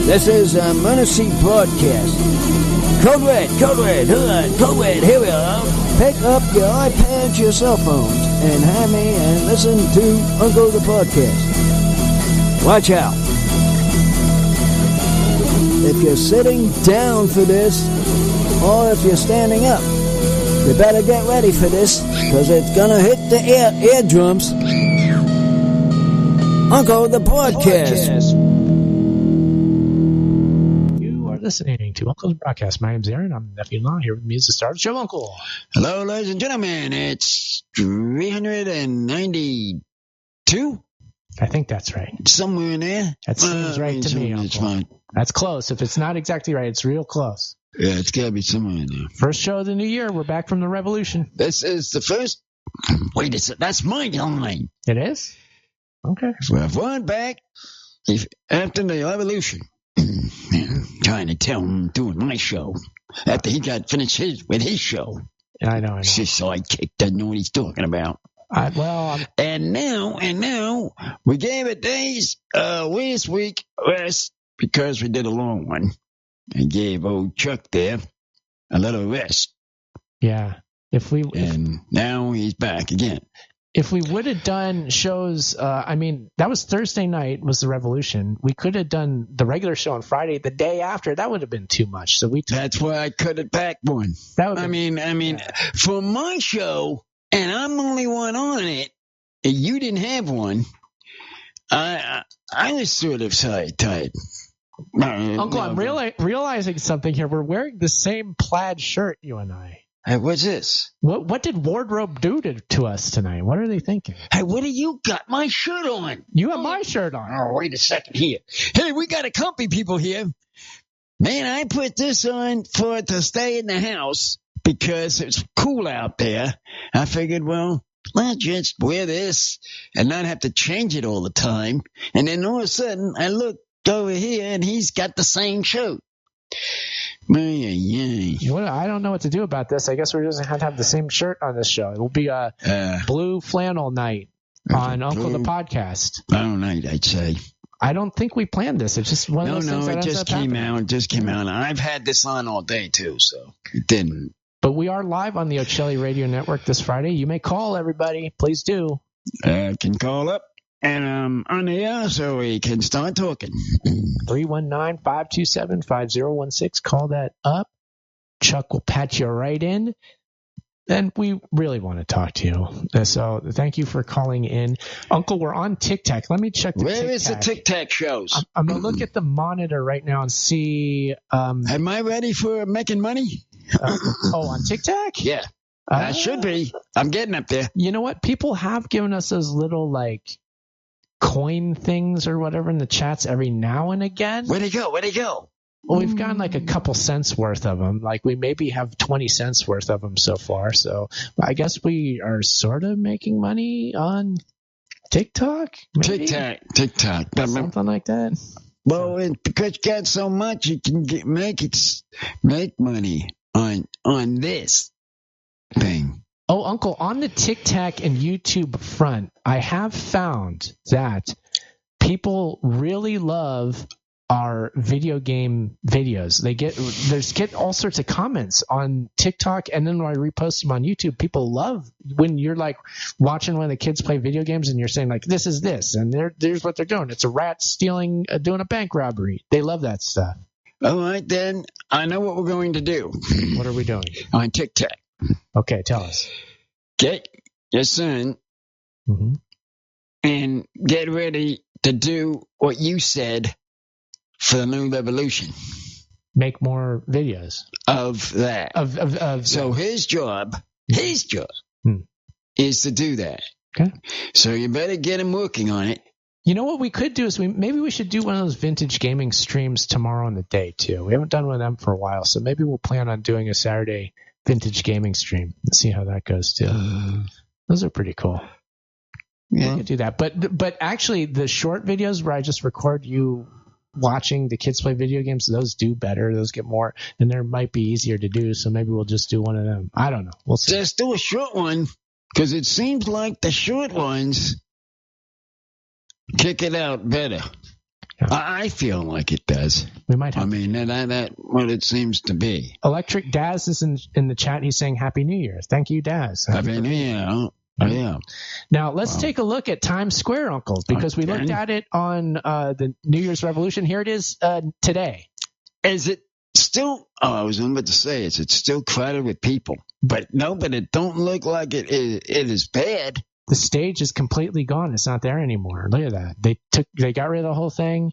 This is a Mercy broadcast. Code Red, here we are. Pick up your iPads, your cell phones, and have me and listen to Uncle the Podcast. Watch out. If you're sitting down for this, or if you're standing up, you better get ready for this, because it's gonna hit the eardrums. Uncle the Podcast. Listening to Uncle's Broadcast. My name's Aaron. I'm nephew in law. Here with me is the star of the show, Uncle. Hello, ladies and gentlemen. It's 392? I think that's right. Somewhere in there. That seems right to me, Uncle. It's fine. That's close. If it's not exactly right, it's real close. Yeah, it's got to be somewhere in there. First show of the new year. We're back from the revolution. This is the first. Wait a second. That's my line. It is? Okay. We're one back after the revolution. Trying to tell him doing my show after he got finished with his show. I know. His sidekick doesn't know what he's talking about. And now we gave it days last week rest because we did a long one and gave old Chuck there a little rest. Yeah. Now he's back again. If we would have done shows, that was Thursday night was the revolution. We could have done the regular show on Friday the day after. That would have been too much. So that's why I cut it back one. For my show, and I'm the only one on it, and you didn't have one. I was sort of tired. Uncle, I'm realizing something here. We're wearing the same plaid shirt, you and I. Hey, what's this? What did Wardrobe do to us tonight? What are they thinking? Hey, what do you got my shirt on? You have my shirt on. Oh, wait a second here. Hey, we got a company people here. Man, I put this on to stay in the house because it's cool out there. I figured, well, let's just wear this and not have to change it all the time. And then all of a sudden, I look over here and he's got the same shirt. Well, I don't know what to do about this. I guess we're just going to have to have the same shirt on this show. It will be a blue flannel night on Uncle the Podcast. Flannel night, I'd say. I don't think we planned this. It's just one of those things that just came out. It just came out. I've had this on all day, too, so it didn't. But we are live on the Ocelli Radio Network this Friday. You may call, everybody. Please do. Can call up. And on the air, so we can start talking. 319-527-5016. Call that up. Chuck will patch you right in. And we really want to talk to you. So thank you for calling in. Uncle, we're on TikTok. Let me check the Where is the TikTok shows? I'm going to look at the monitor right now and see. Am I ready for making money? On TikTok? Yeah. I should be. I'm getting up there. You know what? People have given us those little, coin things or whatever in the chats every now and again. Where'd he go? Well, we've gotten a couple cents worth of them. We maybe have 20 cents worth of them so far. So I guess we are sort of making money on TikTok. Maybe? TikTok. Something like that. Well, because you got so much, you can make money on this thing. Oh, Uncle, on the TikTok and YouTube front, I have found that people really love our video game videos. They get all sorts of comments on TikTok, and then when I repost them on YouTube, people love when you're watching one of the kids play video games and you're saying this is this, and there's what they're doing. It's a rat stealing, doing a bank robbery. They love that stuff. All right, then I know what we're going to do. What are we doing? On TikTok. Okay, tell us. Get your son and get ready to do what you said for the new revolution. Make more videos of that. So his job is to do that. Okay. So you better get him working on it. You know what we could do is maybe we should do one of those vintage gaming streams tomorrow on the day too. We haven't done one of them for a while, so maybe we'll plan on doing a Saturday vintage gaming stream and see how that goes too. Those are pretty cool. Yeah, we could do that. But actually, the short videos where I just record you watching the kids play video games, those do better. Those get more, and they might be easier to do. So maybe we'll just do one of them. I don't know. We'll see. Just do a short one because it seems like the short ones kick it out better. Yeah. I feel like it does. We might have. I mean, that's what it seems to be. Electric Daz is in the chat. He's saying Happy New Year. Thank you, Daz. Happy New Year. Oh, yeah. Now, let's take a look at Times Square, Uncle, because we looked at it on the New Year's Revolution. Here it is today. Is it still, I was about to say, is it still crowded with people? But no, but it don't look like it is bad. The stage is completely gone. It's not there anymore. Look at that. They got rid of the whole thing.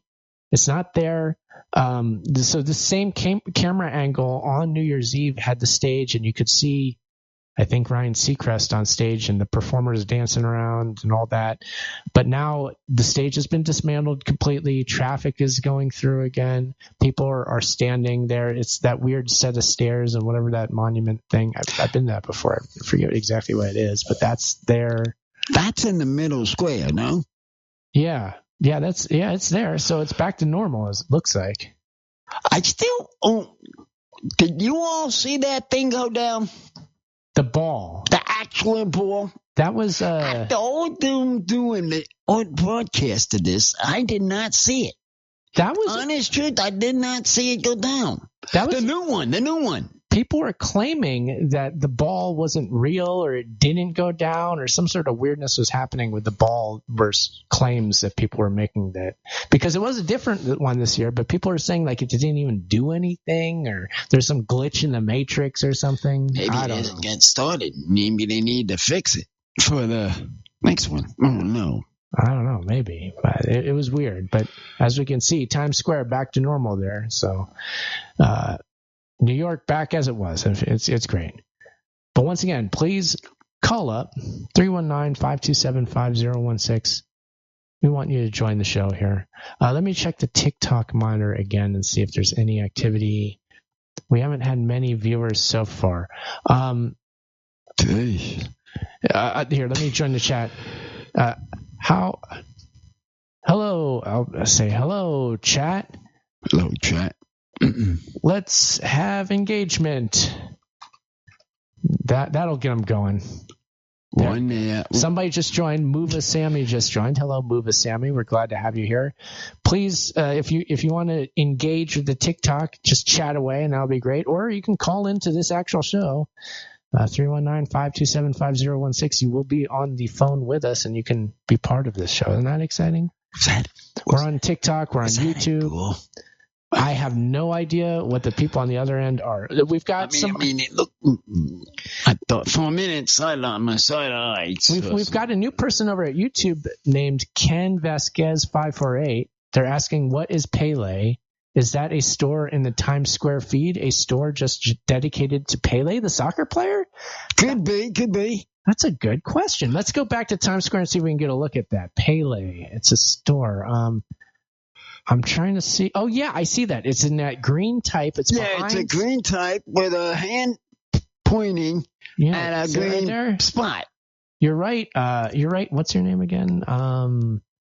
It's not there. So the same camera angle on New Year's Eve had the stage, and you could see, I think, Ryan Seacrest on stage and the performers dancing around and all that. But now the stage has been dismantled completely. Traffic is going through again. People are standing there. It's that weird set of stairs and whatever that monument thing. I've been there before. I forget exactly what it is, but that's there. That's in the middle square, no? Yeah. Yeah, it's there. So it's back to normal, as it looks like. I still did you all see that thing go down? The ball. The actual ball? That was the old dude doing the old broadcast of this. I did not see it. That was honest truth. I did not see it go down. That was the new one. People were claiming that the ball wasn't real, or it didn't go down, or some sort of weirdness was happening with the ball versus claims that people were making, that because it was a different one this year, but people are saying like it didn't even do anything, or there's some glitch in the matrix or something. Maybe it doesn't get started. Maybe they need to fix it for the next one. Oh no. I don't know, maybe, but it was weird. But as we can see, Times Square back to normal there. So, New York back as it was. It's great. But once again, please call up 319-527-5016. We want you to join the show here. Let me check the TikTok monitor again and see if there's any activity. We haven't had many viewers so far. Here, let me join the chat. Hello, I'll say hello, chat. Hello, chat. Let's have engagement. That'll get them going. Somebody just joined. Mova Sammy just joined. Hello, Mova Sammy. We're glad to have you here. Please, if you want to engage with the TikTok, just chat away, and that'll be great. Or you can call into this actual show. 319-527-5016. You will be on the phone with us, and you can be part of this show. Isn't that exciting? We're on TikTok. We're on YouTube. Cool? I have no idea what the people on the other end are. We've got I thought for a minute, my side eyes. We've got a new person over at YouTube named Ken Vasquez 548. They're asking, what is Pele? Is that a store in the Times Square feed? A store just dedicated to Pele, the soccer player? Could be. That's a good question. Let's go back to Times Square and see if we can get a look at that. Pele. It's a store. I'm trying to see. Oh, yeah, I see that. It's in that green type. It's a green type with a hand pointing at a green spot. You're right. What's your name again?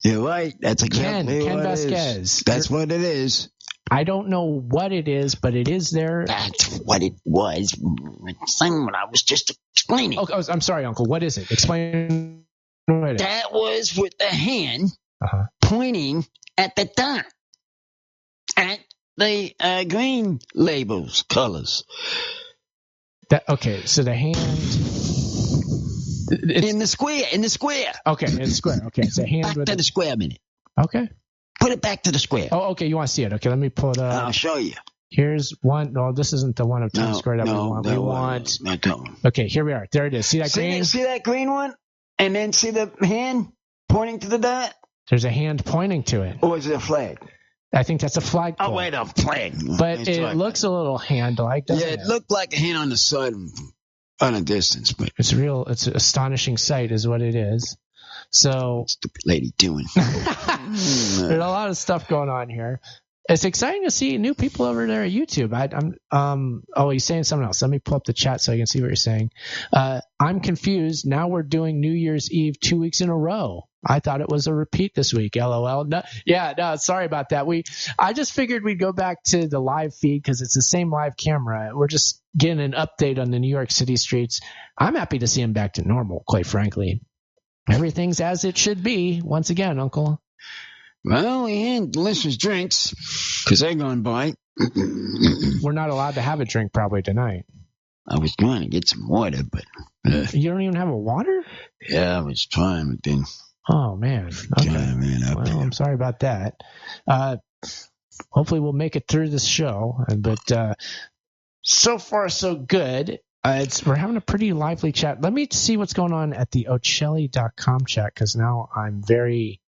You're right. That's exactly Ken what Vasquez. It is. That's what it is. I don't know what it is, but it is there. That's what it was. It's what I was just explaining. Oh, I'm sorry, Uncle. What is it? Explain. That was with the hand pointing at the top, at the green labels, colors. So the hand. In the square. Okay, in the square. Okay, it's a hand back with to the square a minute. Okay. Put it back to the square. Oh, okay. You want to see it? Okay, let me pull it up. I'll show you. Here's one. No, this isn't the one of Times Square that we want. We want. Not that one. Okay, here we are. There it is. See that green? See that green one? And then see the hand pointing to the dot? There's a hand pointing to it. Or is it a flag? I think that's a flag. Oh, wait, a flag. But it looks a little hand-like, doesn't it? Yeah, it looked like a hand on the side on a distance. But it's real. It's an astonishing sight is what it is. So stupid lady doing. There's a lot of stuff going on here. It's exciting to see new people over there at YouTube. He's saying something else. Let me pull up the chat so I can see what you're saying. I'm confused. Now we're doing New Year's Eve 2 weeks in a row. I thought it was a repeat this week. LOL. No, sorry about that. I just figured we'd go back to the live feed because it's the same live camera. We're just getting an update on the New York City streets. I'm happy to see them back to normal, quite frankly. Everything's as it should be. Once again, Uncle, Well, we had delicious drinks because they're going by. We're not allowed to have a drink probably tonight. I was trying to get some water, but You don't even have a water? yeah, I was trying, but then Oh man. Okay. man up Well, there. I'm sorry about that. Hopefully we'll make it through this show. But so far so good. We're having a pretty lively chat. Let me see what's going on at the Ocelli.com chat because now I'm very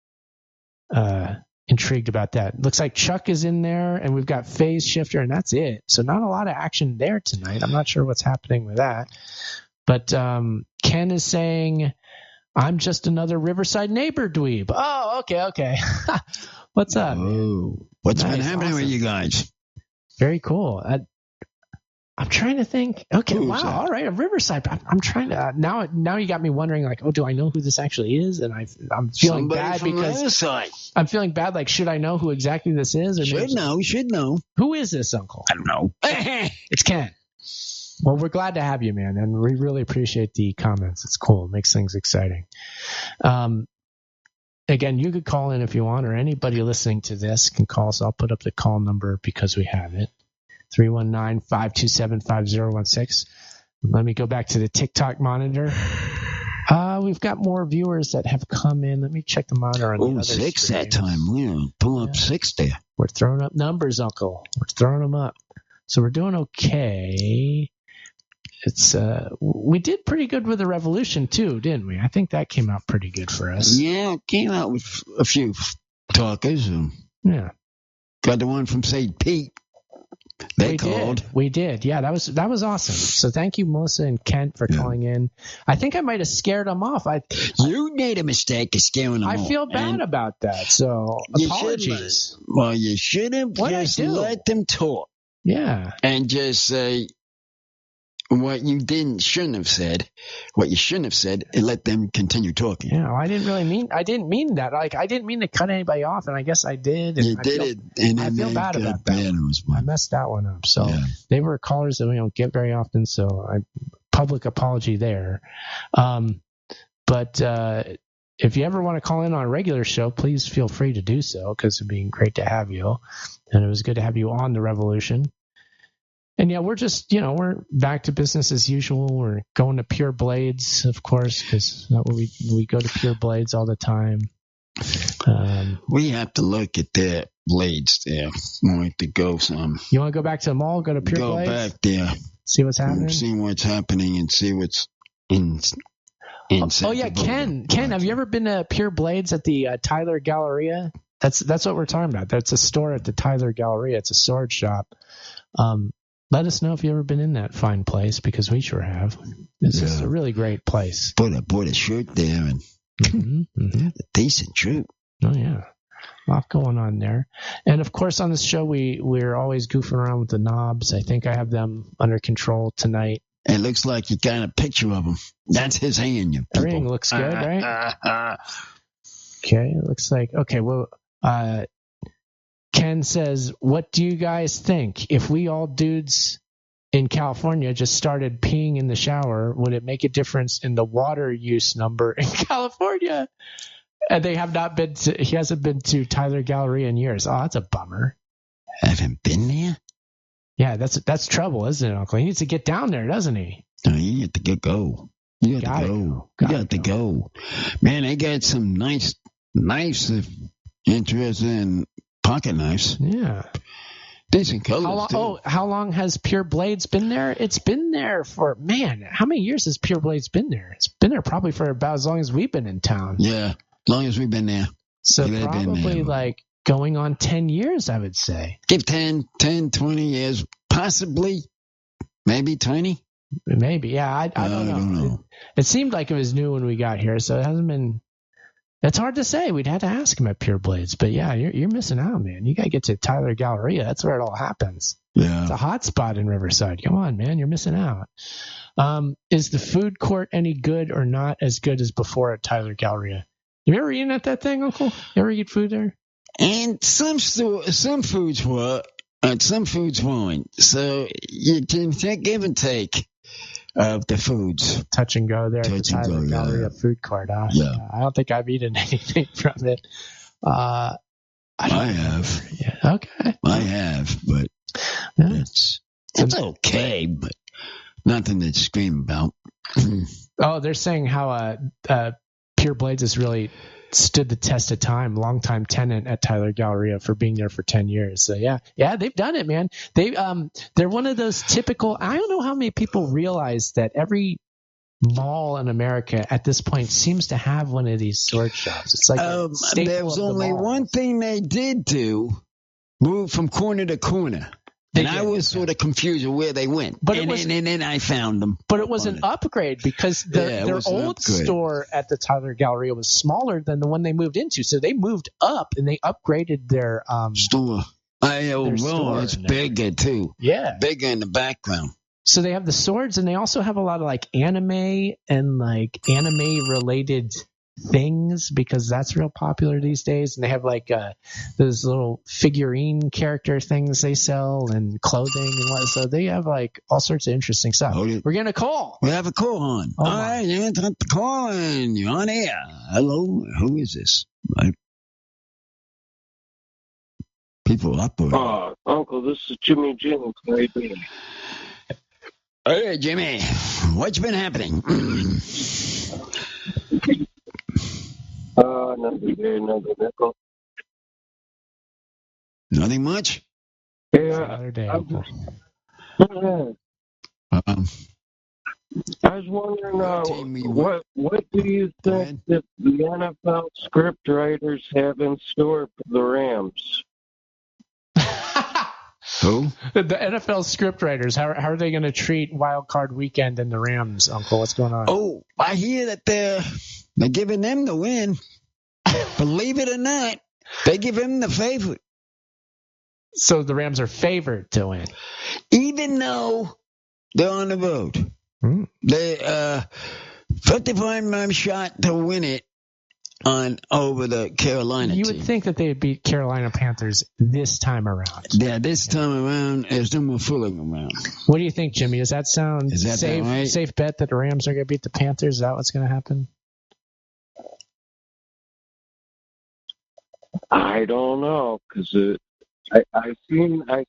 intrigued about that. Looks like Chuck is in there, and we've got Phase Shifter, and that's it. So not a lot of action there tonight. I'm not sure what's happening with that. But Ken is saying, I'm just another Riverside neighbor dweeb. Oh, okay. What's up? Oh, what's been happening with you guys? Very cool. I'm trying to think. Okay, Who's wow. that? All right, a Riverside. I'm trying to now. You got me wondering, like, do I know who this actually is? And I'm feeling Somebody bad from the because other side. I'm feeling bad. Like, should I know who exactly this is? Or Should know. Who is this, Uncle? I don't know. It's Ken. Well, we're glad to have you, man, and we really appreciate the comments. It's cool. It makes things exciting. Again, you could call in if you want, or anybody listening to this can call us. I'll put up the call number because we have it. 319-527-5016. Let me go back to the TikTok monitor. We've got more viewers that have come in. Let me check the monitor on the other 6 screen. that time. We'll pull up 6 there. We're throwing up numbers, Uncle. We're throwing them up. So we're doing okay. It's we did pretty good with the Revolution too, didn't we? I think that came out pretty good for us. Yeah, came out with a few talkers. Yeah. Got the one from St. Pete. They called. We did. Yeah, that was awesome. So thank you, Melissa and Kent, for calling in. I think I might have scared them off. You made a mistake of scaring them off. I feel bad about that. So apologies. Well, you should have just let them talk. Yeah. And just say what you shouldn't have said, and let them continue talking. Yeah, I didn't mean that. Like, I didn't mean to cut anybody off, and I guess I did. And you did it, and I feel bad about that. I messed that one up. So they were callers that we don't get very often. So public apology there. But if you ever want to call in on a regular show, please feel free to do so because it'd be great to have you. And it was good to have you on the Revolution. And yeah, we're just, we're back to business as usual. We're going to Pure Blades, of course, because we go to Pure Blades all the time. We have to look at their blades there. We want to go some. You want to go back to the mall, go to Pure Blades? Go back there. See what's happening? See what's happening and see what's in. Oh yeah, Ken, have you ever been to Pure Blades at the Tyler Galleria? That's what we're talking about. That's a store at the Tyler Galleria. It's a sword shop. Let us know if you've ever been in that fine place because we sure have. This is a really great place. Bought a shirt there and a decent shirt. Oh yeah, a lot going on there. And of course, on this show, we're always goofing around with the knobs. I think I have them under control tonight. It looks like you got a picture of him. That's his hand. You people. Everything looks good, right? Okay, it looks like well. Ken says, what do you guys think? If we all dudes in California just started peeing in the shower, would it make a difference in the water use number in California? And he hasn't been to Tyler Galleria in years. Oh, that's a bummer. Haven't been there? Yeah, that's trouble, isn't it, Uncle? He needs to get down there, doesn't he? No, you have to go. You got to go. Man, they got some nice knives if interested in pocket knives. Yeah. Decent colors, too. How long has Pure Blades been there? It's been there for, how many years has Pure Blades been there? It's been there probably for about as long as we've been in town. Yeah, as long as we've been there. So probably like going on 10 years, I would say. Give 10, 20 years, possibly, maybe 20. Maybe, yeah. I don't know. It seemed like it was new when we got here, so it hasn't been. It's hard to say. We'd have to ask him at Pure Blades. But yeah, you're missing out, man. You got to get to Tyler Galleria. That's where it all happens. Yeah. It's a hot spot in Riverside. Come on, man. You're missing out. Is the food court any good or not as good as before at Tyler Galleria? You ever eaten at that thing, Uncle? You ever eat food there? And some foods were, and some foods weren't. So you can give and take of the foods. Touch and go there at the Tyler Galleria food court. Yeah. I don't think I've eaten anything from it. I have. Yeah. Okay. I have, but it's okay, but nothing to scream about. Oh, they're saying how Pure Blades has really stood the test of time. Longtime tenant at Tyler Galleria for being there for 10 years. So yeah, they've done it, man. They're one of those typical. I don't know how many people realize that every mall in America at this point seems to have one of these sword shops. It's like there was only one thing they did do: move from corner to corner. And I was sort of confused with where they went. But then I found them. But it was an upgrade because their old store at the Tyler Galleria was smaller than the one they moved into. So they moved up and they upgraded their store. It's bigger too. Yeah. Bigger in the background. So they have the swords and they also have a lot of like anime and like anime related things because that's real popular these days. And they have like those little figurine character things they sell and clothing and what. So they have like all sorts of interesting stuff. We're getting a call. We have a call on. All right, you got the call and you're on air. Hello, who is this? Right. People up or Uncle, this is Jimmy Jim. How you doing? Hey, Jimmy, what's been happening? Nothing there, nothing nickel. Nothing much? Yeah. Another day. I was wondering, what do you think that the NFL script writers have in store for the Rams? Who? The NFL script writers. How are they going to treat Wild Card Weekend and the Rams, Uncle? What's going on? Oh, I hear that they're giving them the win. Believe it or not, they give him the favorite. So the Rams are favored to win, even though they're on the road. They 55 shot to win it over the Carolina You team. would think that they would beat Carolina Panthers this time around. Yeah, this time around, there's no more fooling around. What do you think, Jimmy? Does that sound safe? Right? Safe bet that the Rams are going to beat the Panthers? Is that what's going to happen? I don't know because I've seen a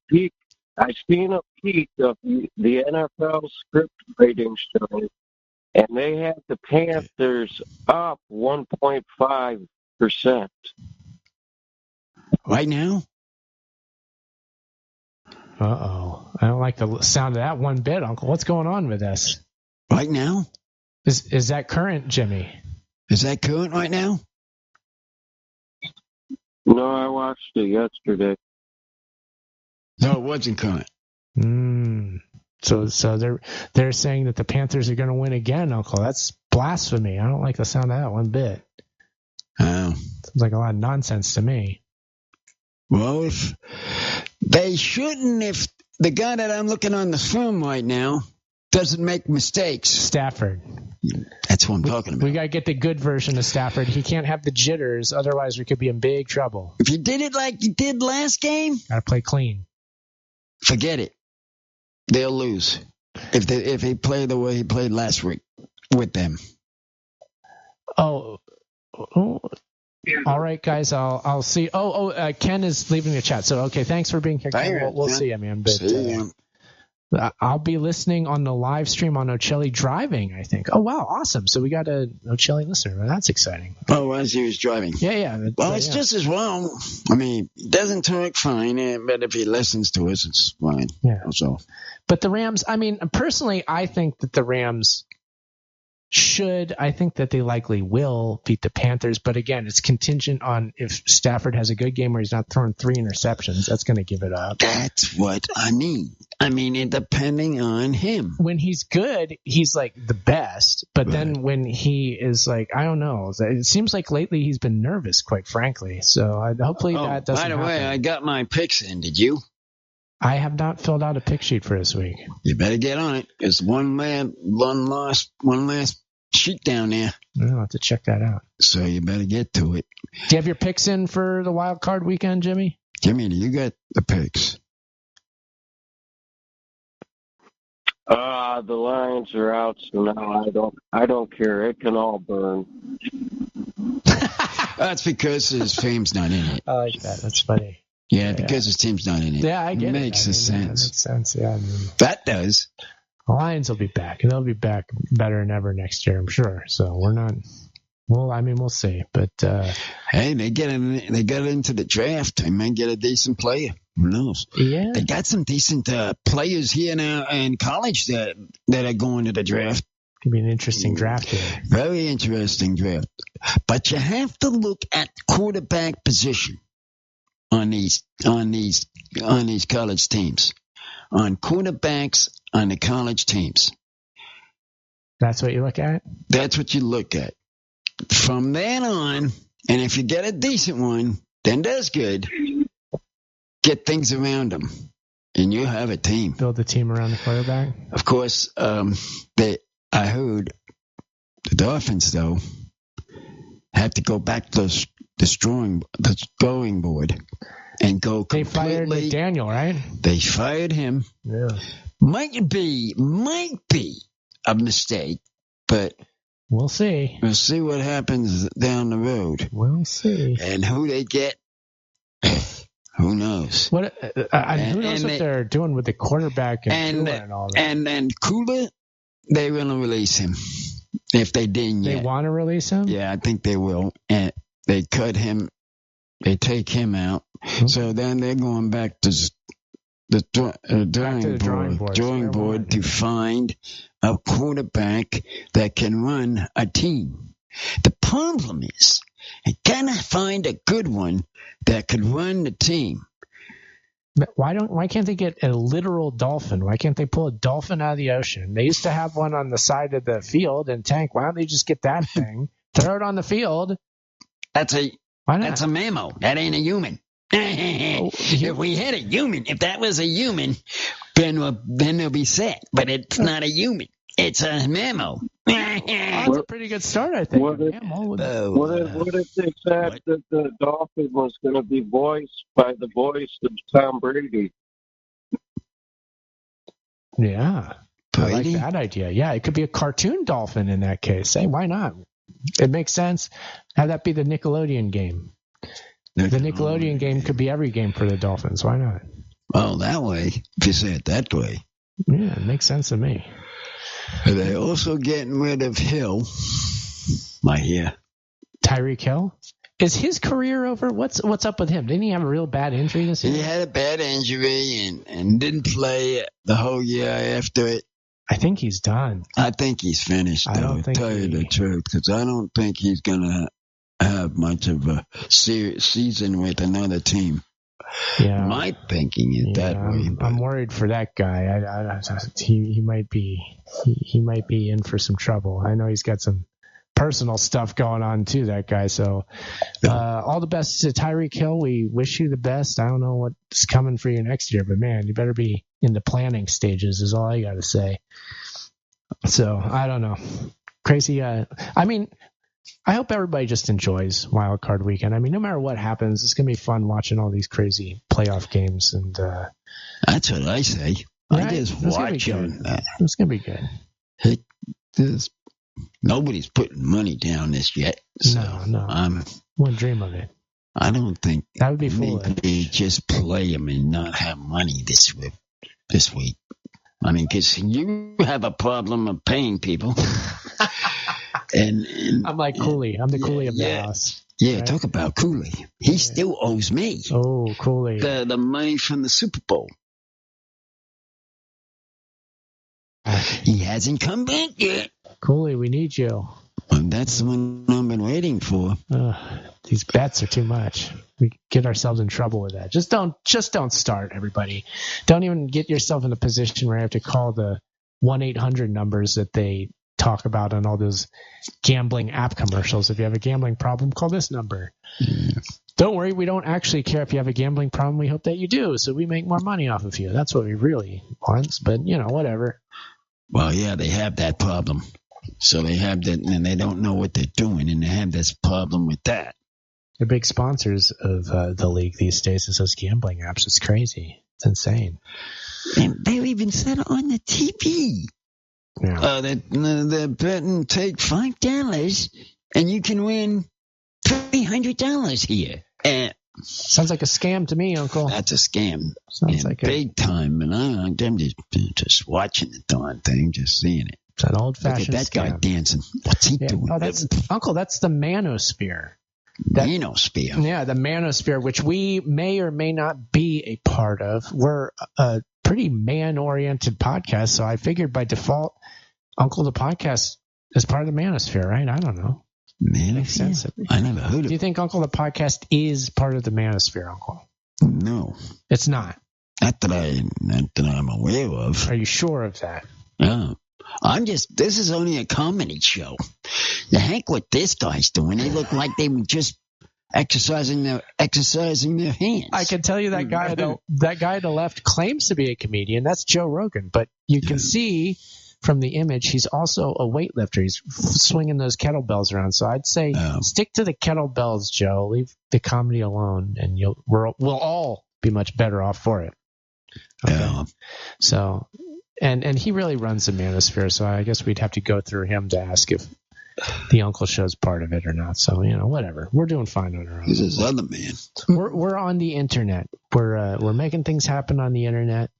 peek. I've seen a peek of the NFL script rating show, and they have the Panthers up 1.5%. Right now? Uh-oh. I don't like the sound of that one bit, Uncle. What's going on with this? Right now? Is that current, Jimmy? Is that current right now? No, I watched it yesterday. No, it wasn't current. So they're saying that the Panthers are going to win again, Uncle. That's blasphemy. I don't like the sound of that one bit. Oh. Sounds like a lot of nonsense to me. Well, if they shouldn't, if the guy that I'm looking on the film right now doesn't make mistakes. Stafford. That's what I'm talking about. We got to get the good version of Stafford. He can't have the jitters, otherwise we could be in big trouble. If you did it like you did last game, got to play clean. Forget it. They'll lose if he play the way he played last week with them. Oh. All right, guys. I'll see. Ken is leaving the chat. So okay, thanks for being here, Ken. We'll see you, man. But see you. I'll be listening on the live stream on Ocelli driving, I think. Oh, wow. Awesome. So we got a Ocelli listener. Well, that's exciting. Oh, as he was driving. Yeah. Well, it's just as well. I mean, he doesn't talk fine, but if he listens to us, it's fine. Yeah. Also. But the Rams, I mean, personally, I think that the Rams I think that they likely will beat the Panthers. But again, it's contingent on if Stafford has a good game where he's not throwing 3 interceptions. That's going to give it up. That's what I mean. It depending on him. When he's good, he's like the best. But then when he is like, I don't know. It seems like lately he's been nervous, quite frankly. So hopefully that doesn't happen. By the way, I got my picks in. Did you? I have not filled out a pick sheet for this week. You better get on it. There's one last sheet down there. I'll have to check that out. So you better get to it. Do you have your picks in for the wild card weekend, Jimmy? Jimmy, you got the picks. The Lions are out, so now I don't care. It can all burn. That's because his team's not in it. I like that. That's funny. Yeah, because his team's not in it. Yeah, I get it. Makes sense. Yeah, that makes sense. Yeah, That does. the Lions will be back, and they'll be back better than ever next year, I'm sure. So we're not. Well, I mean, we'll see. But hey, they got into the draft. They might get a decent player. Who knows? Yeah, They got some decent players here now in college that are going to the draft. could be an interesting draft here. Very interesting draft. But you have to look at the quarterback position on these college teams. On quarterbacks on the college teams. That's what you look at? That's what you look at. From then on, and if you get a decent one, then that's good. Get things around them, and you have a team. Build a team around the quarterback? Of course, I heard the Dolphins, though, have to go back to the drawing board and go completely. They fired McDaniel, right? They fired him. Yeah. Might be a mistake, but We'll see. we'll see what happens down the road. We'll see. And who they get, who knows? What? Who knows what they're doing with the quarterback and Tua and all that? And Kula, they will release him if they didn't They yet. want to release him? Yeah, I think they will. And they cut him. They take him out. So then they're going back to the drawing board to find a quarterback that can run a team. The problem is, you gotta find a good one that could run the team. Why can't they get a literal dolphin? Why can't they pull a dolphin out of the ocean? They used to have one on the side of the field and tank. Why don't they just get that thing, throw it on the field? Why not? That's a mammal. That ain't a human. If we had a human, if that was a human, then they'll be set. But it's not a human. It's a mammal. That's a pretty good start, I think. What if they said that the dolphin was going to be voiced by the voice of Tom Brady? Yeah. Brady? I like that idea. Yeah, it could be a cartoon dolphin in that case. Hey, why not? It makes sense. Have that be the Nickelodeon game. The Nickelodeon game could be every game for the Dolphins. Why not? Well, that way, if you say it that way. Yeah, it makes sense to me. Are they also getting rid of Hill? I hear. Tyreek Hill? Is his career over? What's up with him? Didn't he have a real bad injury this year? He had a bad injury and didn't play the whole year after it. I think he's done. I think he's finished, though, I don't think tell you the truth, because I don't think he's going to have much of a season with another team. Yeah. My thinking is that way. I'm worried for that guy. He might be in for some trouble. I know he's got some personal stuff going on too, that guy. So all the best to Tyreek Hill. We wish you the best. I don't know what's coming for you next year, but man, you better be in the planning stages is all I got to say. So I don't know. Crazy. I hope everybody just enjoys Wild Card Weekend. I mean, no matter what happens, it's going to be fun watching all these crazy playoff games. And that's what I say. Right? I just watch them. It's going to be good. Nobody's putting money down this yet. So no. Wouldn't dream of it. I don't think that would be foolish. Maybe just play them and not have money this week. I mean, because you have a problem of paying people. And I'm like Cooley. I'm the Cooley of the house. Yeah, right? Talk about Cooley. He still owes me. Oh, Cooley. The money from the Super Bowl. He hasn't come back yet. Cooley, we need you. Well, that's the one I've been waiting for. These bets are too much. We get ourselves in trouble with that. Just don't start, everybody. Don't even get yourself in a position where you have to call the 1-800 numbers that they talk about on all those gambling app commercials. If you have a gambling problem, call this number. Yeah. Don't worry, we don't actually care if you have a gambling problem. We hope that you do, so we make more money off of you. That's what we really want, but whatever. Well, yeah, they have that problem. So they have that, and they don't know what they're doing, and they have this problem with that. They're big sponsors of the league these days. It's those gambling apps. It's crazy. It's insane. And they even said it on the TV. Yeah. They're betting take $5 and you can win $300. $800 here. And Sounds like a scam to me, Uncle. that's a scam. Sounds like big time. And I'm just watching the darn thing, just seeing it. It's an Look old-fashioned at that guy scam. dancing. What's he doing? Oh, Uncle, that's the manosphere. Manosphere. Yeah, the manosphere, which we may or may not be a part of. We're a pretty man-oriented podcast, so I figured by default, Uncle the podcast is part of the manosphere, right? I don't know. Makes sense. I never heard Do of you it. think Uncle the podcast is part of the manosphere, Uncle? No. It's not. Not that I'm aware of. Are you sure of that? No. This is only a comedy show. The heck what this guy's doing. They look like they were just exercising their hands. I can tell you that guy to the left claims to be a comedian. That's Joe Rogan. But you can see from the image, he's also a weightlifter. He's swinging those kettlebells around. So I'd say stick to the kettlebells, Joe. Leave the comedy alone, and we'll all be much better off for it. Okay. Yeah. So, and he really runs the manosphere. So I guess we'd have to go through him to ask if the Uncle Show's part of it or not. So whatever. We're doing fine on our own. He's this other man. We're on the internet. We're making things happen on the internet.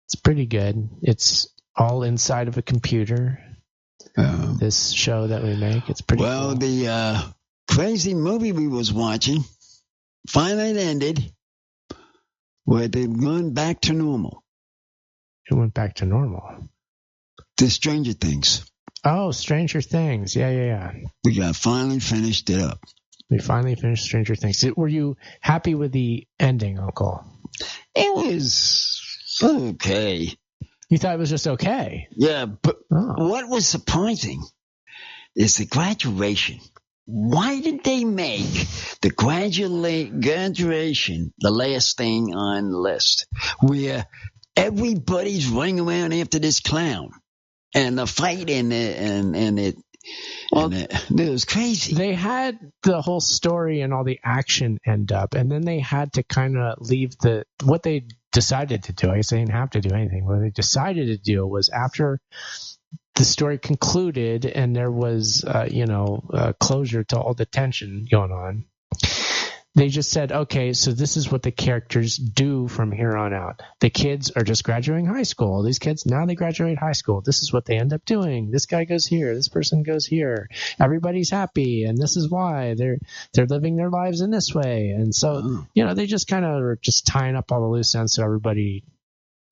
It's pretty good. It's all inside of a computer. This show that we make, it's pretty cool. The crazy movie we was watching finally ended where they've gone back to normal. It went back to normal. The Stranger Things. Oh, Stranger Things. Yeah. We got finally finished it up. We finally finished Stranger Things. Were you happy with the ending, Uncle? It was okay. You thought it was just okay? Yeah, but what was surprising is the graduation. Why did they make the graduation the last thing on the list, where everybody's running around after this clown and the fight it was crazy. They had the whole story and all the action end up, and then they had to kind of leave what they decided to do. I guess they didn't have to do anything. What they decided to do was after the story concluded and there was, closure to all the tension going on, they just said, okay, so this is what the characters do from here on out. The kids are just graduating high school. These kids, now they graduate high school. This is what they end up doing. This guy goes here. This person goes here. Everybody's happy, and this is why they're living their lives in this way. And so, they just kind of are just tying up all the loose ends so everybody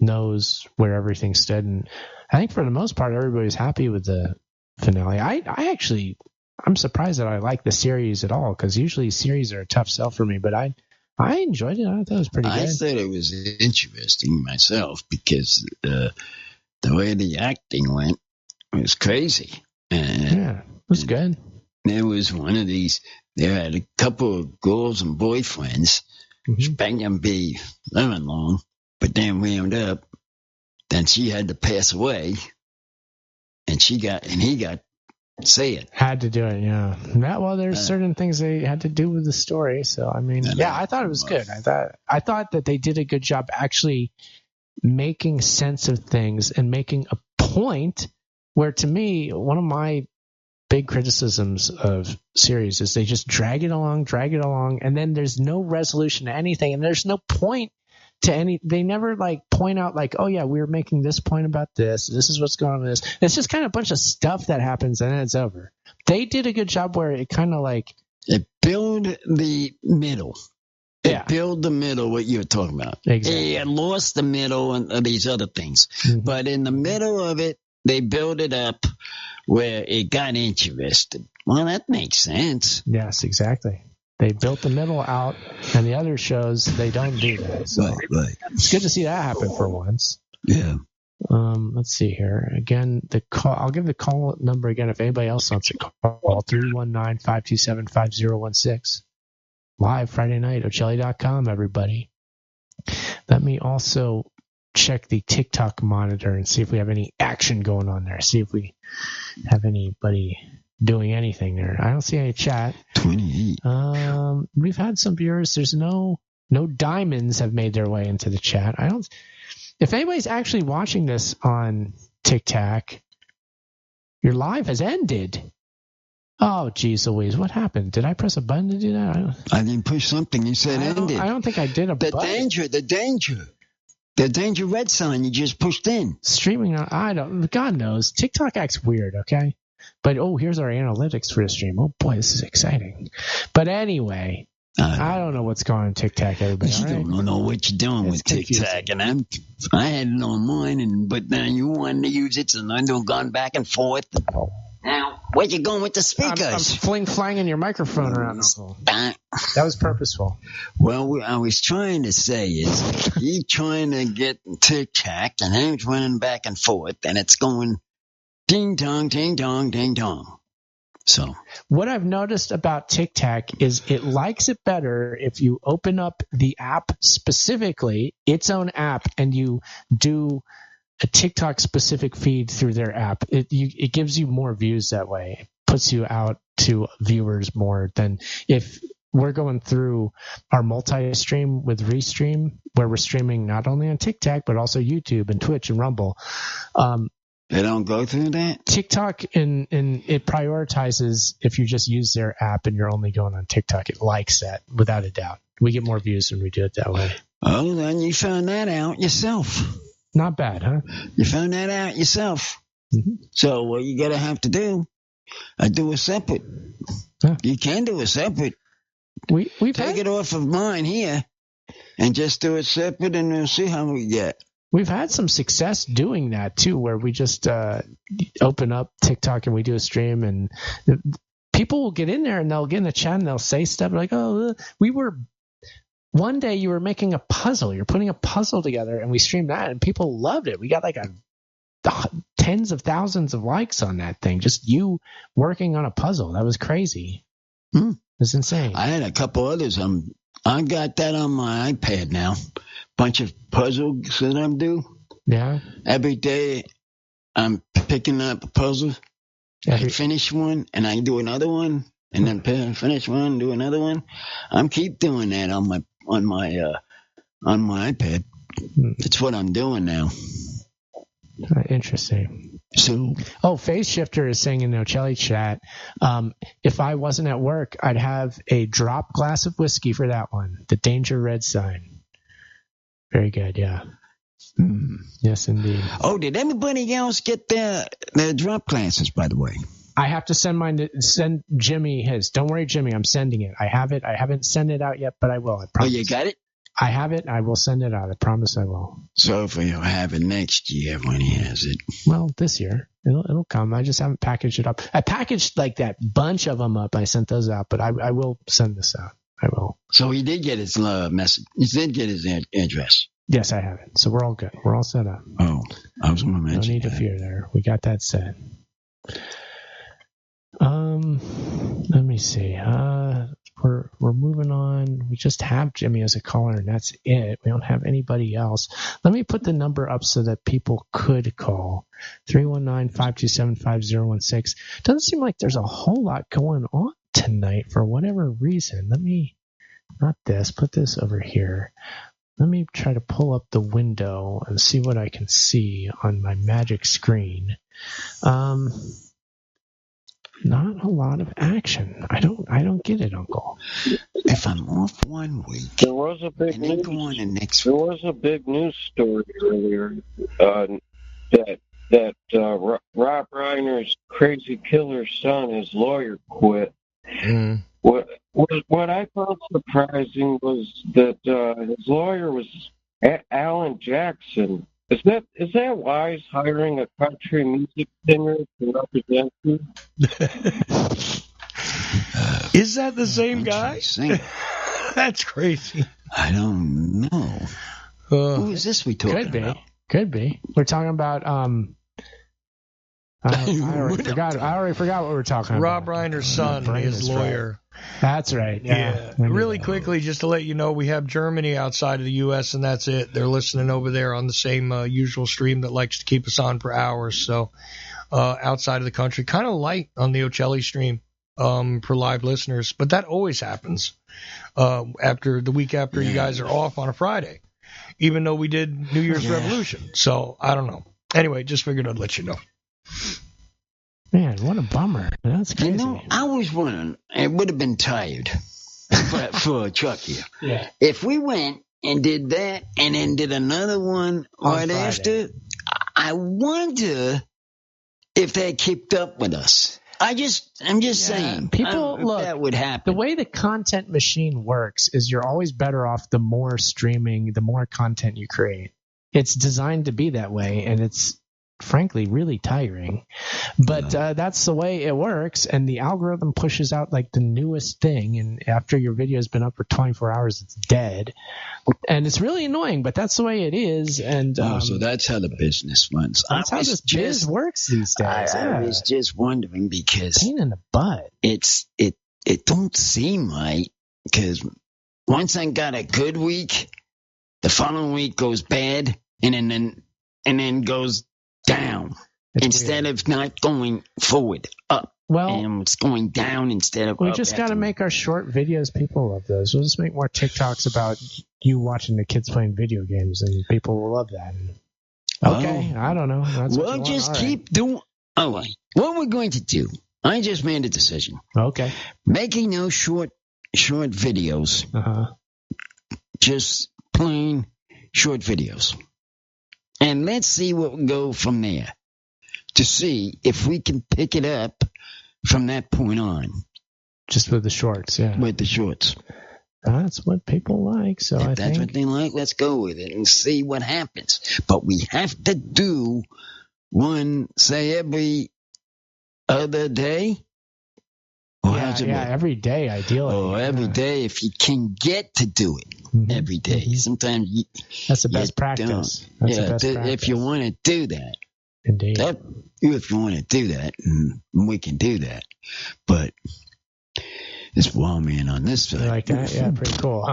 knows where everything stood. And I think for the most part, everybody's happy with the finale. I'm surprised that I like the series at all, because usually series are a tough sell for me, but I enjoyed it. I thought it was pretty good. I thought it was interesting myself because the way the acting went was crazy. Yeah, it was good. There was one of these, there had a couple of girls and boyfriends expecting them to be living long, but then wound up, then she had to pass away, and he got sad. Had to do it, yeah. Well, there's certain things they had to do with the story. So, I thought it was good. I thought that they did a good job actually making sense of things and making a point where, to me, one of my big criticisms of series is they just drag it along, and then there's no resolution to anything, and there's no point to any. They never point out oh yeah, we were making this point about this. This is what's going on with this. It's just kind of a bunch of stuff that happens and then it's over. They did a good job where it kind of it build the middle. Build the middle, what you were talking about. Exactly. It lost the middle and these other things. Mm-hmm. But in the middle of it, they build it up where it got interested. Well, that makes sense. Yes, exactly. They built the middle out, and the other shows, they don't do that. So Right. It's good to see that happen for once. Yeah. Let's see here. Again, I'll give the call number again if anybody else wants to call. 319-527-5016. Live Friday night, Ocelli.com, everybody. Let me also check the TikTok monitor and see if we have any action going on there. See if we have anybody doing anything there. I don't see any chat. 28. We've had some viewers. There's no diamonds have made their way into the chat. If anybody's actually watching this on TikTok, your live has ended. Oh, geez Louise, what happened? Did I press a button to do that? I didn't push something. You said ended. I don't think I did a button. The danger red sign you just pushed in. Streaming, God knows. TikTok acts weird, okay? But, here's our analytics for the stream. Oh, boy, this is exciting. But anyway, I don't know what's going on in TikTok, everybody. You don't know what you're doing with TikTok. And I had it on mine, but now you wanted to use it, and I've gone back and forth. Now, where you going with the speakers? I'm fling-flanging your microphone around. That was purposeful. Well, I was trying to say is, you trying to get TikTok, and I'm running back and forth, and it's going ding-dong, ding-dong, ding-dong. So what I've noticed about TikTok is it likes it better if you open up the app specifically, its own app, and you do a TikTok specific feed through their app. It gives you more views that way. It puts you out to viewers more than if we're going through our multi-stream with Restream, where we're streaming not only on TikTok but also YouTube and Twitch and Rumble. They don't go through that? TikTok, and it prioritizes if you just use their app and you're only going on TikTok. It likes that, without a doubt. We get more views when we do it that way. Oh, then you found that out yourself. Not bad, huh? You found that out yourself. Mm-hmm. So what you got to have to do, do a separate. Huh. You can do a separate. We've take it off of mine here and just do it separate, and we'll see how we get. We've had some success doing that, too, where we just open up TikTok and we do a stream, and people will get in there and they'll get in the chat and they'll say stuff like, one day you were making a puzzle. You're putting a puzzle together, and we streamed that, and people loved it. We got like tens of thousands of likes on that thing. Just you working on a puzzle. That was crazy. It's insane. I had a couple others. I got that on my iPad now. Bunch of puzzles that I'm doing. Yeah. Every day I'm picking up a puzzle. I finish one and I do another one, and then finish one, do another one. I'm keep doing that on my iPad. That's what I'm doing now. Interesting. So, Phase Shifter is saying in the Ocelli chat, if I wasn't at work, I'd have a drop glass of whiskey for that one. The danger red sign. Very good, yeah. Yes, indeed. Oh, did anybody else get their drop glasses, by the way? I have to send Jimmy his. Don't worry, Jimmy, I'm sending it. I have it. I haven't sent it out yet, but I will. I promise. Oh, you got it? I have it. I will send it out. I promise I will. So if he'll have it next year when he has it. Well, this year. It'll come. I just haven't packaged it up. I packaged like that bunch of them up. I sent those out, but I will send this out. I will. So he did get his message. He did get his address. Yes, I have it. So we're all good. We're all set up. Oh, I was going to mention. No need to fear there. We got that set. Let me see. We're moving on. We just have Jimmy as a caller, and that's it. We don't have anybody else. Let me put the number up so that people could call. 319-527-5016. Doesn't seem like there's a whole lot going on tonight for whatever reason. Put this over here. Let me try to pull up the window and see what I can see on my magic screen. Not a lot of action. I don't get it, Uncle. If I'm off 1 week, there was a big news. There was a big news story earlier that Rob Reiner's crazy killer son, his lawyer, quit. Mm. What I found surprising was that his lawyer was Alan Jackson. Is that wise, hiring a country music singer to represent you? Is that the same guy? That's crazy. I don't know. Who is this we talking about? Could be. We're talking about I already forgot what we were talking about. Rob Reiner's son, his lawyer. That's right. Yeah. Really quickly, just to let you know, we have Germany outside of the U.S., and that's it. They're listening over there on the same usual stream that likes to keep us on for hours. So outside of the country, kind of light on the Ocelli stream for live listeners. But that always happens after the week after you guys are off on a Friday, even though we did New Year's Revolution. So I don't know. Anyway, just figured I'd let you know. Man, what a bummer. That's crazy. You know, I was wondering, it would have been tired for Chuck here. Yeah. If we went and did that and then did another one On right Friday. after, I wonder if they kept up with us. I'm just saying. People, look, that would happen. The way the content machine works is you're always better off the more streaming, the more content you create. It's designed to be that way, and it's frankly really tiring. But that's the way it works, and the algorithm pushes out like the newest thing, and after your video has been up for 24 hours, it's dead. And it's really annoying, but that's the way it is. And so that's how the business runs. that's how this biz works these days. I was just wondering because pain in the butt. It don't seem right because once I got a good week, the following week goes bad, and then goes down instead of not going forward, up. Well, and it's going down instead of we up. just got to make our short videos. People love those. We'll just make more TikToks about you watching the kids playing video games, and people will love that. Okay, I don't know. We'll just keep doing. All right, what we're going to do? I just made a decision. Okay, making those short videos. Just plain short videos, and let's see what we go from there to see if we can pick it up from that point on. Just with the shorts, yeah. With the shorts. That's what people like, so if that's what they like, let's go with it and see what happens. But we have to do one, say, every other day. Every day, ideally. Oh, every day, if you can get to do it every day. Sometimes that's the best practice. If you want to do that. Indeed. If you want to do that, we can do that. But this wall man on this side. You like that? Yeah, pretty cool.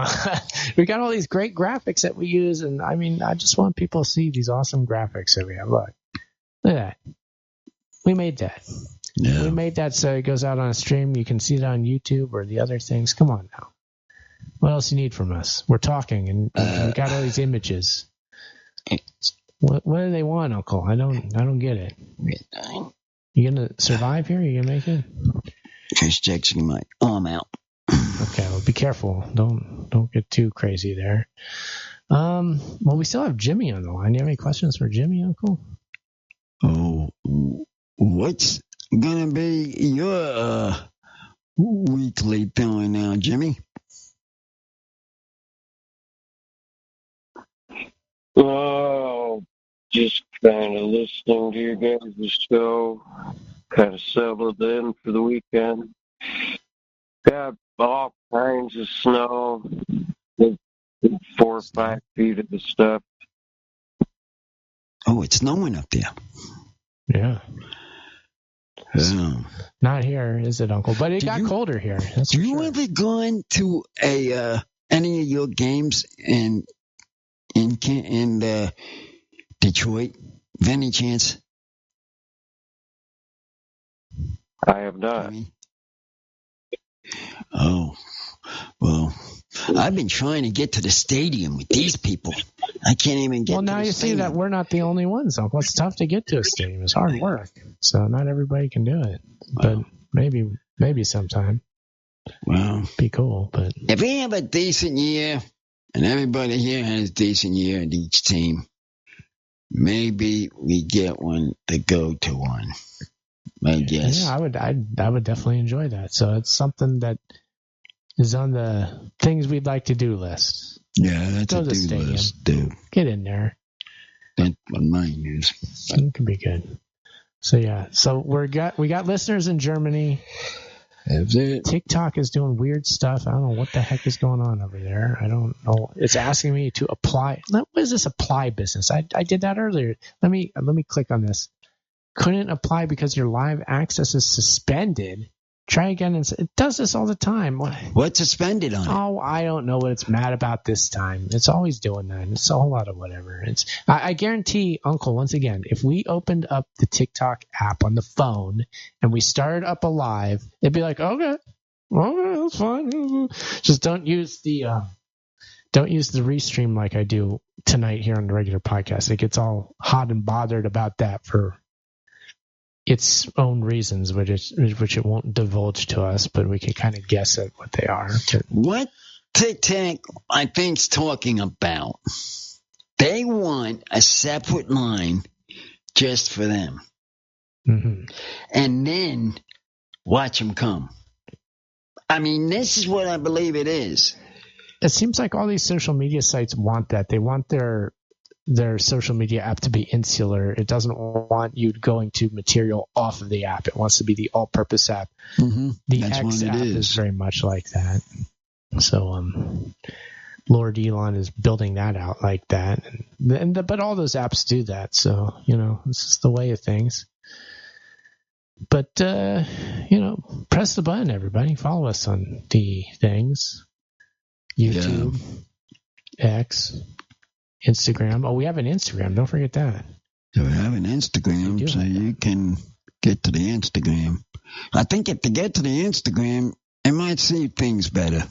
We got all these great graphics that we use, and I mean, I just want people to see these awesome graphics that we have. Look at that. We made that. Yeah. We made that so it goes out on a stream. You can see it on YouTube or the other things. Come on now. What else you need from us? We're talking, and we got all these images. What do they want, Uncle? I don't get it. You gonna survive here? You gonna make it? Just checking my arm out. Okay, well, be careful. Don't get too crazy there. Well, we still have Jimmy on the line. Do you have any questions for Jimmy, Uncle? Oh, what's gonna be your weekly thing now, Jimmy? Oh, just kind of listening to your guys' show. Kind of settled in for the weekend. Got all kinds of snow. 4 or 5 feet of the stuff. Oh, it's snowing up there. Yeah. Oh. Not here, is it, Uncle? But it got colder here. That's do for you sure. ever go into any of your games in Detroit? Any chance? I have not. Oh, well, I've been trying to get to the stadium with these people. I can't even get to the stadium. Well, now you see that we're not the only ones, Uncle. It's tough to get to a stadium. It's hard work. So not everybody can do it. But maybe sometime. Well, be cool. But if we have a decent year, and everybody here has a decent year in each team, maybe we get one to go to one. I guess. Yeah, I would definitely enjoy that. So it's something that is on the things we'd like to do list. Yeah, that's a do list, dude. Get in there. That's what mine is. It could be good. So yeah, so we got listeners in Germany. That's it. TikTok is doing weird stuff. I don't know what the heck is going on over there. I don't know. It's asking me to apply. What is this apply business? I did that earlier. Let me click on this. Couldn't apply because your live access is suspended. Try again. It does this all the time. What's suspended on it? Oh, I don't know what it's mad about this time. It's always doing that. It's a whole lot of whatever. I guarantee, Uncle, once again, if we opened up the TikTok app on the phone and we started up a live, it'd be like, okay, that's fine. Just don't use the restream like I do tonight here on the regular podcast. It gets all hot and bothered about that for its own reasons, which it won't divulge to us, but we can kind of guess at what they are. What TikTok, I think's talking about, they want a separate line just for them. Mm-hmm. And then watch them come. I mean, this is what I believe it is. It seems like all these social media sites want that. They want their social media app to be insular. It doesn't want you going to material off of the app. It wants to be the all-purpose app. Mm-hmm. The That's X what it app is very much like that. So, Lord Elon is building that out like that. But all those apps do that. So, this is the way of things. But, press the button, everybody. Follow us on the things. YouTube, X, Instagram. Oh, we have an Instagram. Don't forget that. So we have an Instagram, so you can get to the Instagram. I think if to get to the Instagram, I might see things better.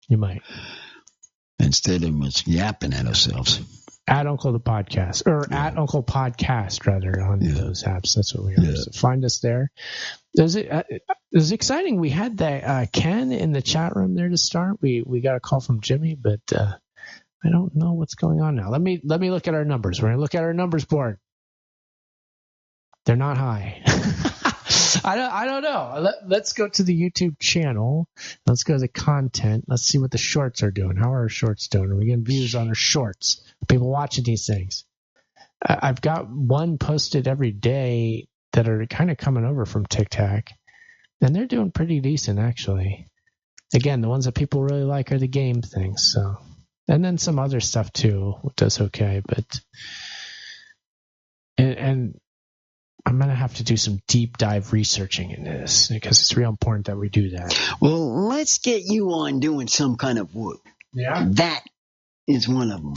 You might. Instead of us yapping at ourselves. At Uncle the Podcast, or at Uncle Podcast, rather, on those apps. That's what we are. So find us there. It was exciting. We had that Ken in the chat room there to start. We got a call from Jimmy, but I don't know what's going on now. Let me look at our numbers. We're going to look at our numbers board. They're not high. I don't know. Let's go to the YouTube channel. Let's go to the content. Let's see what the shorts are doing. How are our shorts doing? Are we getting views on our shorts? People watching these things. I've got one posted every day that are kind of coming over from TikTok, and they're doing pretty decent, actually. Again, the ones that people really like are the game things. So, and then some other stuff too does okay, but and I'm going to have to do some deep dive researching in this because it's real important that we do that. Well, let's get you on doing some kind of work. Yeah. That is one of them.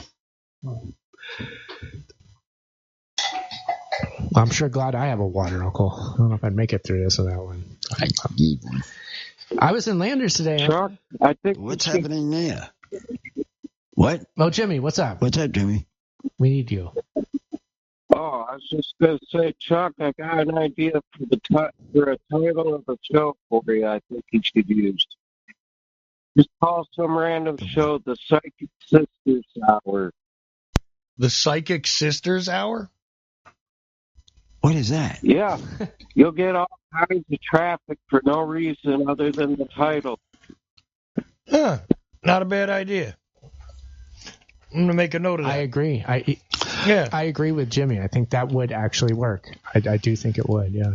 I'm sure glad I have a water, Uncle. I don't know if I'd make it through this without one. I need one. I was in Landers today. Chuck, I think what's happening there? What? Oh, Jimmy, what's up? What's up, Jimmy? We need you. Oh, I was just going to say, Chuck, I got an idea for a title of a show for you I think you should use. Just call some random show the Psychic Sisters Hour. The Psychic Sisters Hour? What is that? Yeah, you'll get all kinds of traffic for no reason other than the title. Huh. Not a bad idea. I'm going to make a note of that. I agree. I agree with Jimmy. I think that would actually work. I do think it would, yeah.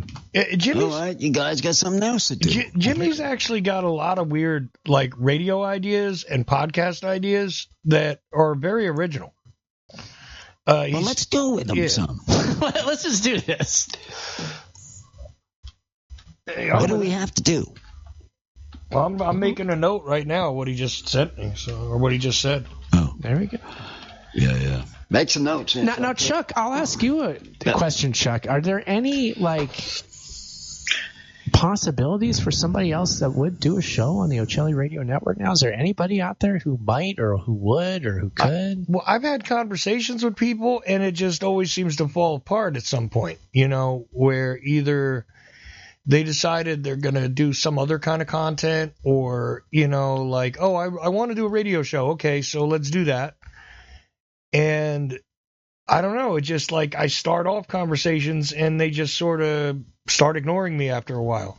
All right, you guys got something else to do. Jimmy's actually got a lot of weird, radio ideas and podcast ideas that are very original. Well, let's go with them some. Let's just do this. What do we have to do? Well, I'm making a note right now of what he just sent me, or what he just said. Oh, there we go. Yeah. Make some notes. Now, Chuck, I'll ask you a question, Chuck. Are there any possibilities for somebody else that would do a show on the Ocelli Radio Network now? Is there anybody out there who might or who would or who could? I've had conversations with people, and it just always seems to fall apart at some point, where either they decided they're going to do some other kind of content or, I want to do a radio show. Okay, so let's do that. And I don't know. It's just I start off conversations and they just sort of start ignoring me after a while.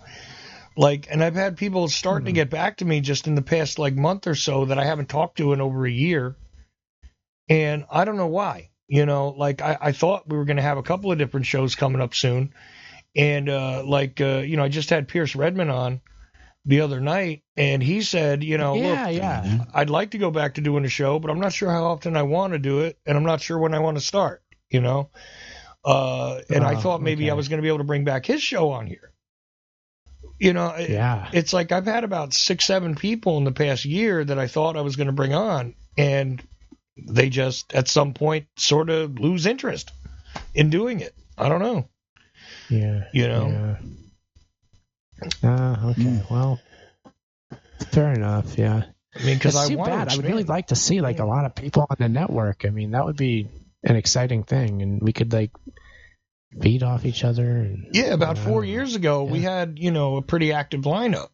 And I've had people starting to get back to me just in the past month or so that I haven't talked to in over a year. And I don't know why. I thought we were going to have a couple of different shows coming up soon. And I just had Pierce Redmond on the other night, and he said, look, I'd like to go back to doing a show, but I'm not sure how often I want to do it, and I'm not sure when I want to start, And I thought maybe I was going to be able to bring back his show on here. It's I've had about 6-7 people in the past year that I thought I was going to bring on, and they just, at some point, sort of lose interest in doing it. I don't know. Yeah. Yeah. Okay. Well, fair enough. Yeah. I mean, because it's too bad. I would really like to see a lot of people on the network. I mean, that would be an exciting thing, and we could feed off each other. And, Yeah, about 4 years ago, we had, a pretty active lineup.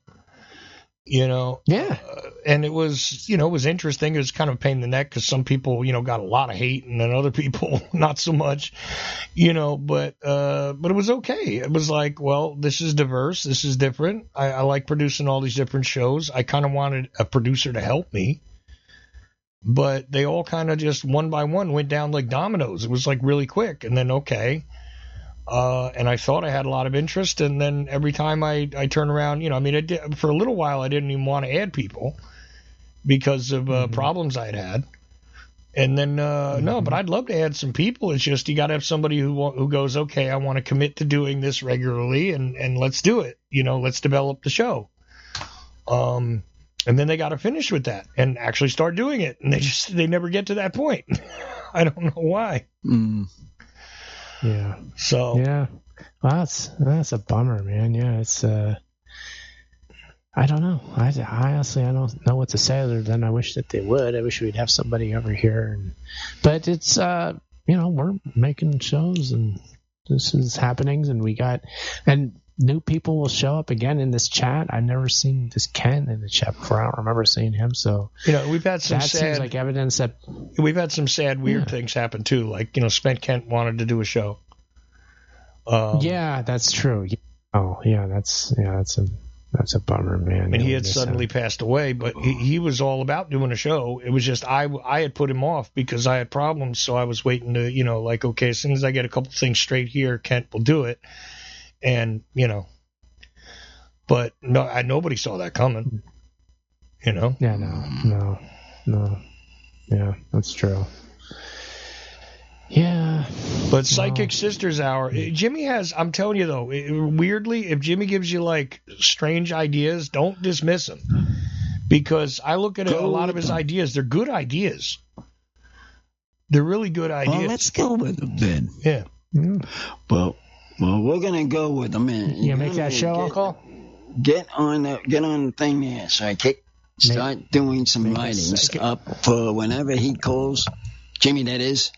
Yeah. And it was, it was interesting. It was kind of a pain in the neck because some people, got a lot of hate, and then other people not so much, but it was okay. It was like, well, this is diverse. This is different. I like producing all these different shows. I kind of wanted a producer to help me, but they all kind of just one by one went down like dominoes. It was like really quick. And then, okay. And I thought I had a lot of interest, and then every time I turn around, for a little while I didn't even want to add people because of problems I'd had. And then, no, but I'd love to add some people. It's just you got to have somebody who goes, okay, I want to commit to doing this regularly, and let's do it. Let's develop the show. And then they got to finish with that and actually start doing it, and they never get to that point. I don't know why. Yeah. So. Yeah. Well, that's a bummer, man. Yeah, it's I don't know. I honestly I don't know what to say other than I wish that they would. I wish we'd have somebody over here, but it's we're making shows and this is happening, and new people will show up again in this chat. I've never seen this Ken in the chat before. I don't remember seeing him. So we've had some seems like evidence that we've had some sad, weird things happen too. Like Spent Kent wanted to do a show. Yeah, that's true. Oh, yeah, that's a bummer, man. And he had suddenly passed away, but he was all about doing a show. It was just I had put him off because I had problems, so I was waiting to okay, as soon as I get a couple things straight here, Kent will do it. And, but no, nobody saw that coming, Yeah, no. Yeah, that's true. Yeah. But Psychic Sisters Hour, Jimmy has, I'm telling you though, weirdly, if Jimmy gives you like strange ideas, don't dismiss them. Because I look at a lot of his ideas, they're good ideas. They're really good ideas. Well, let's go with them then. Yeah. Well, we're gonna go with them. You make that show, Uncle? Get on the thing there, Psychic. Start doing some writings up for whenever he calls. Jimmy, that is.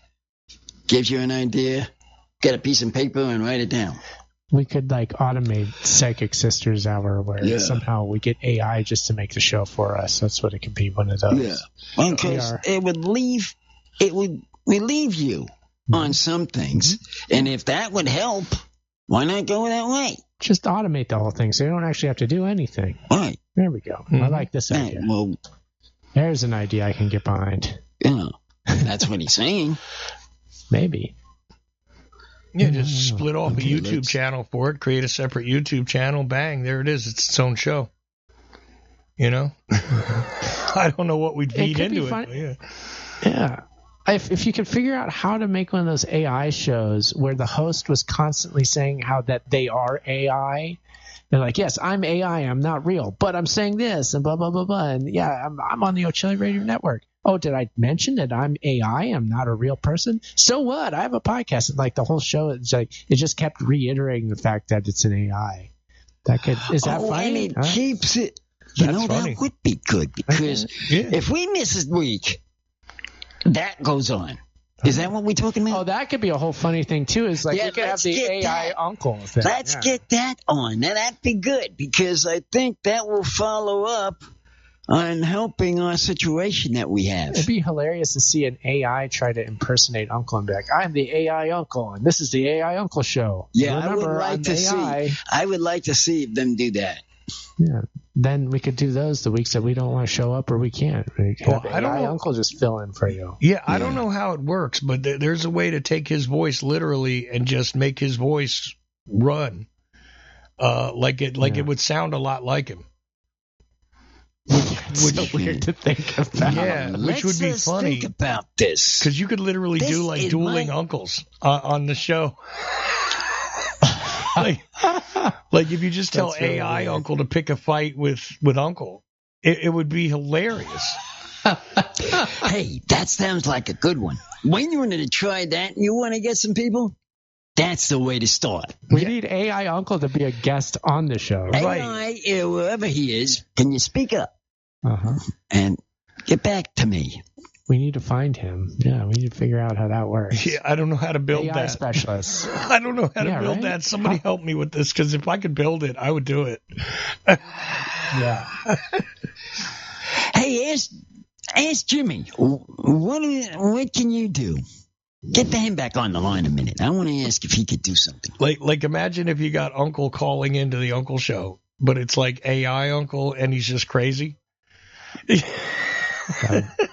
Gives you an idea. Get a piece of paper and write it down. We could automate Psychic Sisters Hour where somehow we get AI just to make the show for us. That's what it could be. One of those. Yeah. Because it would relieve you on some things, and if that would help, why not go that way? Just automate the whole thing so you don't actually have to do anything. Right. There we go. I like this idea. Well, there's an idea I can get behind. That's what he's saying. Maybe. Yeah, just split off a YouTube channel for it, create a separate YouTube channel, bang, there it is. It's its own show. I don't know what we'd feed into it. Yeah. If you can figure out how to make one of those AI shows where the host was constantly saying how that they are AI, they're like, yes, I'm AI, I'm not real, but I'm saying this and blah, blah, blah, blah. And yeah, I'm on the O'Chilly Radio Network. Oh, did I mention that I'm AI? I'm not a real person. So what? I have a podcast. And the whole show, it just kept reiterating the fact that it's an AI. Is that funny? And it keeps it. That's funny. That would be good because if we miss a week, that goes on. Is that what we're talking about? Oh, that could be a whole funny thing too. Is we could have the AI uncle thing. Let's get that on. Now that'd be good because I think that will follow up on helping our situation that we have. It'd be hilarious to see an AI try to impersonate Uncle and be like, I'm the AI Uncle, and this is the AI Uncle show. Yeah, remember, I would like to see them do that. Yeah. Then we could do those the weeks that we don't want to show up or we can't. I don't know. Uncle just fill in for you. Yeah, I don't know how it works, but there's a way to take his voice literally and just make his voice run. It would sound a lot like him. Which so weird to think about. Yeah, which would be funny. Think about this because you could literally do dueling uncles on the show. like if you just tell AI really Uncle to pick a fight with Uncle, it would be hilarious. Hey, that sounds like a good one. When you want to try that and you want to get some people, that's the way to start. We need AI Uncle to be a guest on the show. AI, wherever he is, can you speak up? Uh-huh. And get back to me. We need to find him. Yeah, we need to figure out how that works. Yeah, I don't know how to build AI that. specialists. I don't know how to build right? that. Somebody help me with this, because if I could build it, I would do it. Yeah. Hey, ask Jimmy. What can you do? Get him back on the line a minute. I want to ask if he could do something. Like imagine if you got Uncle calling into the Uncle show, but it's like AI Uncle, and he's just crazy.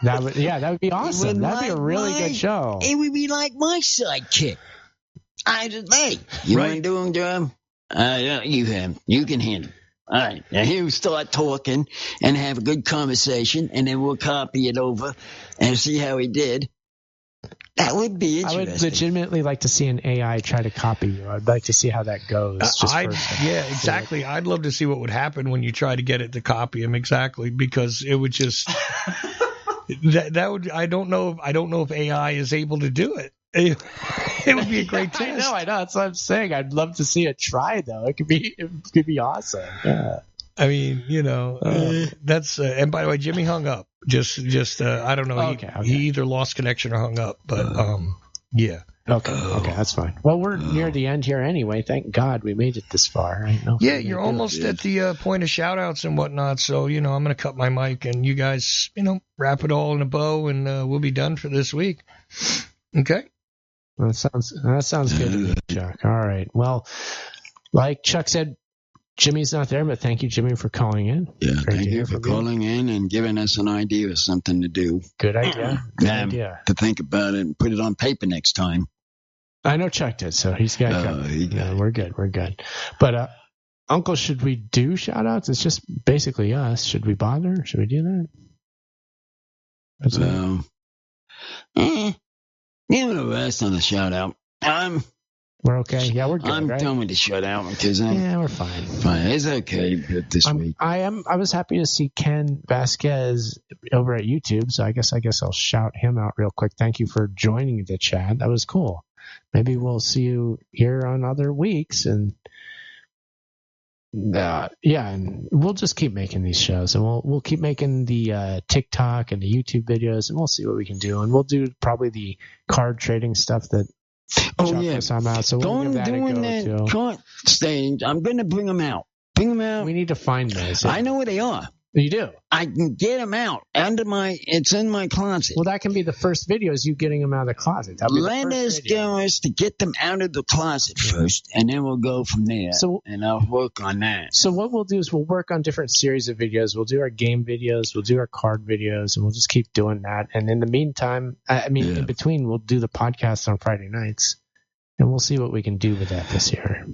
that would be awesome. That'd be a really good show. It would be like my sidekick. Hey, you want to do him, John? Yeah, you can handle it. All right, now he'll start talking and have a good conversation, and then we'll copy it over and see how he did. That would be interesting. I would legitimately like to see an AI try to copy you. I'd like to see how that goes. Yeah, exactly. I'd love to see what would happen when you try to get it to copy him, exactly, because it would just that would. I don't know if AI is able to do it. It would be a great test. I know. That's what I'm saying. I'd love to see it try, though. It could be awesome. Yeah. I mean, that's. And by the way, Jimmy hung up. Just. I don't know. Okay. He either lost connection or hung up. But yeah. Okay, that's fine. Well, we're near the end here anyway. Thank God we made it this far. Yeah, you're almost at the point of shout outs and whatnot. So, I'm going to cut my mic and you guys, wrap it all in a bow, and we'll be done for this week. Okay. That sounds good to me, Chuck. All right. Well, like Chuck said, Jimmy's not there, but thank you, Jimmy, for calling in. Yeah, thank you for calling in and giving us an idea of something to do. Good idea. Good idea. To think about it and put it on paper next time. I know Chuck did, so he's got it. Yeah, we're good. But, Uncle, should we do shout-outs? It's just basically us. Should we bother? Should we do that? Give it a rest on the shout-out. We're okay. Yeah, we're good. I'm done with the shutout because we're fine. Fine, it's okay this week. I was happy to see Ken Vasquez over at YouTube, so I guess I'll shout him out real quick. Thank you for joining the chat. That was cool. Maybe we'll see you here on other weeks, and and we'll just keep making these shows, and we'll keep making the TikTok and the YouTube videos, and we'll see what we can do, and we'll do probably the card trading stuff that. Out, so we'll give that a go too. Stage. I'm going to bring them out. We need to find those. I know where they are. You do? I can get them out. It's in my closet. Well, that can be the first video is you getting them out of the closet. Let us go to get them out of the closet first, and then we'll go from there. And I'll work on that. So what we'll do is we'll work on different series of videos. We'll do our game videos. We'll do our card videos, and we'll just keep doing that. And in the meantime, in between, we'll do the podcast on Friday nights, and we'll see what we can do with that this year.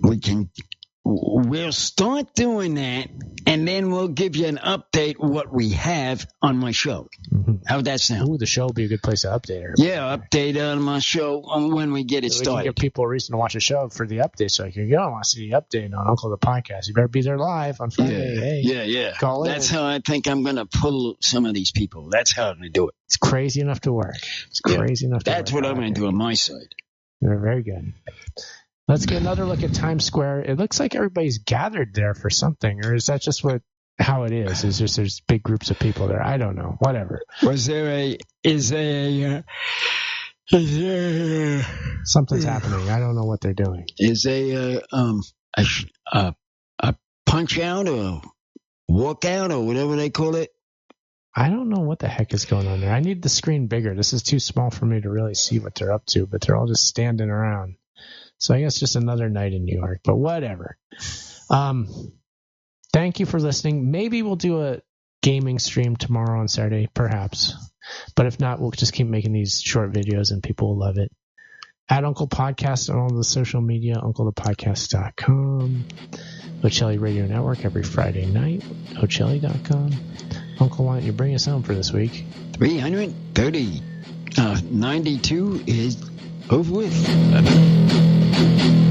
We'll start doing that, and then we'll give you an update what we have on my show. Mm-hmm. How'd that sound? Ooh, the show will be a good place to update her. Yeah, update on my show when we get it started. We can give people a reason to watch a show for the update. So if you don't want to see the update on Uncle the Podcast, you better be there live on Friday. Yeah. Call in. That's how I think I'm going to pull some of these people. That's how I'm going to do it. It's crazy enough to work. That's what I'm going to do on my side. You're very good. Let's get another look at Times Square. It looks like everybody's gathered there for something, or is that just how it is? Is just there's big groups of people there? I don't know. Whatever. Something's happening. I don't know what they're doing. Is a punch out or walk out or whatever they call it? I don't know what the heck is going on there. I need the screen bigger. This is too small for me to really see what they're up to, but they're all just standing around. So I guess just another night in New York, but whatever. Thank you for listening. Maybe we'll do a gaming stream tomorrow on Saturday, perhaps. But if not, we'll just keep making these short videos and people will love it. At Uncle Podcast on all the social media, UncleThePodcast.com, Ocelli Radio Network every Friday night, Ocelli.com. Uncle, why don't you bring us home for this week? 330. 92 is over with. Bye-bye.